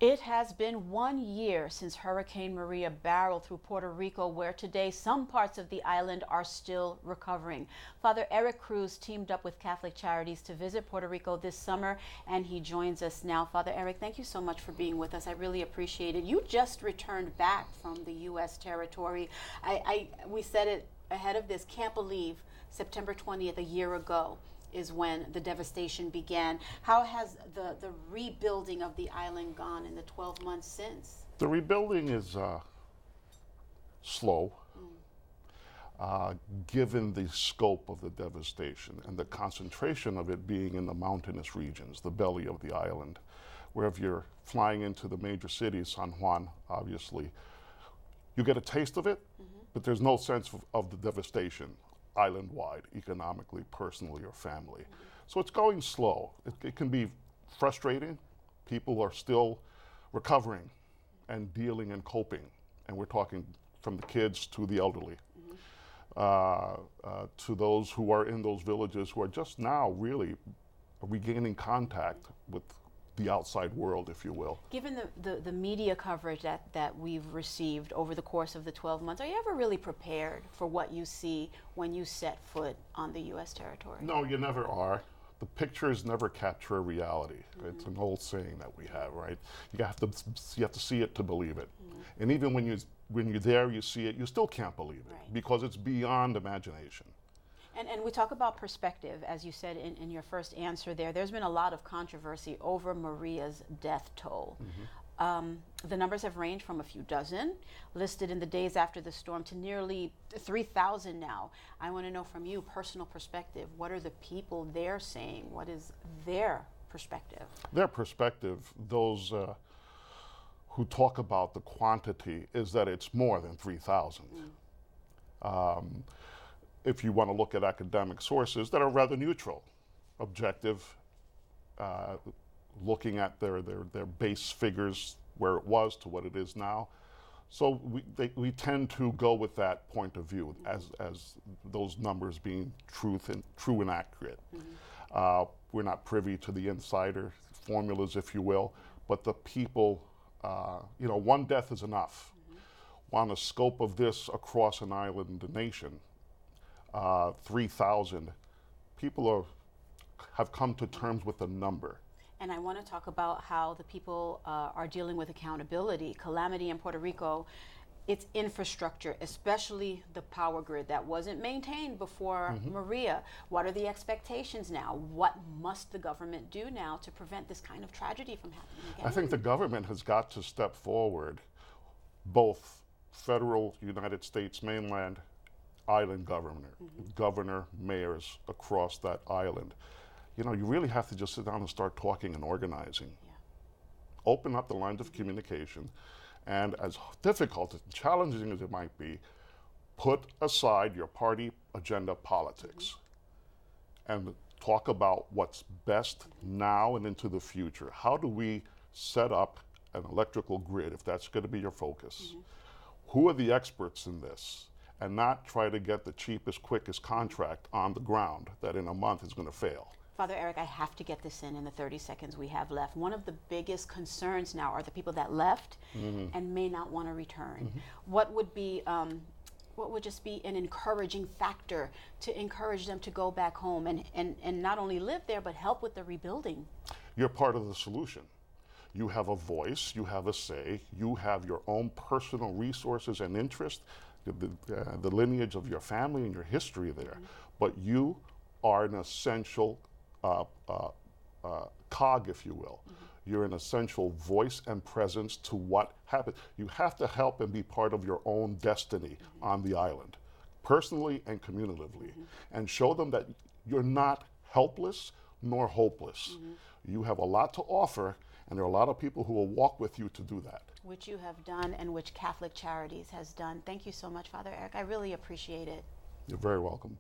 It has been 1 year since Hurricane Maria barreled through Puerto Rico, where today some parts of the island are still recovering. Father Eric Cruz teamed up with Catholic Charities to visit Puerto Rico this summer, and he joins us now. Father Eric, thank you so much for being with us. I really appreciate it. You just returned back from the U.S. territory. We said it ahead of this, can't believe September 20th, a year ago, is when the devastation began. How has the rebuilding of the island gone in the 12 months since? The rebuilding is slow, given the scope of the devastation and the concentration of it being in the mountainous regions, the belly of the island, where if you're flying into the major cities, San Juan, obviously, you get a taste of it, but there's no sense of the devastation island-wide, economically, personally, or family. So it's going slow. It can be frustrating. People are still recovering and dealing and coping. And we're talking from the kids to the elderly, to those who are in those villages who are just now really regaining contact with the outside world, if you will. Given the media coverage that we've received over the course of the 12 months, are you ever really prepared for what you see when you set foot on the U.S. territory? No, you never are. The pictures never capture a reality. It's an old saying that we have, right? You have to see it to believe it. And even when you're there, you see it, you still can't believe it, right, because it's beyond imagination. And we talk about perspective, as you said in your first answer there. There's been a lot of controversy over Maria's death toll. The numbers have ranged from a few dozen, listed in the days after the storm, to nearly 3,000 now. I want to know from you, personal perspective, what are the people there saying? What is their perspective? Their perspective, those who talk about the quantity, is that it's more than 3,000. If you want to look at academic sources that are rather neutral, objective, looking at their base figures, where it was to what it is now. So we tend to go with that point of view as those numbers being true and accurate. We're not privy to the insider formulas, if you will, but the people, one death is enough. On the scope of this across an island nation, 3,000 people have come to terms with the number. And I want to talk about how the people are dealing with accountability. Calamity in Puerto Rico, its infrastructure, especially the power grid that wasn't maintained before Maria. What are the expectations now? What must the government do now to prevent this kind of tragedy from happening again? I think the government has got to step forward, both federal, United States mainland, island governor, mayors across that island. You really have to just sit down and start talking and organizing. Open up the lines of communication, and as difficult and challenging as it might be, put aside your party agenda politics and talk about what's best now and into the future. How do we set up an electrical grid, if that's going to be your focus? Who are the experts in this? And not try to get the cheapest, quickest contract on the ground that in a month is going to fail. Father Eric, I have to get this in the 30 seconds we have left. One of the biggest concerns now are the people that left and may not want to return. What would just be an encouraging factor to encourage them to go back home and not only live there, but help with the rebuilding? You're part of the solution. You have a voice, you have a say, you have your own personal resources and interests, the lineage of your family and your history there, but you are an essential cog, if you will. You're an essential voice and presence to what happens. You have to help and be part of your own destiny on the island, personally and communitively, and show them that you're not helpless nor hopeless. You have a lot to offer, and there are a lot of people who will walk with you to do that. Which you have done, and which Catholic Charities has done. Thank you so much, Father Eric. I really appreciate it. You're very welcome.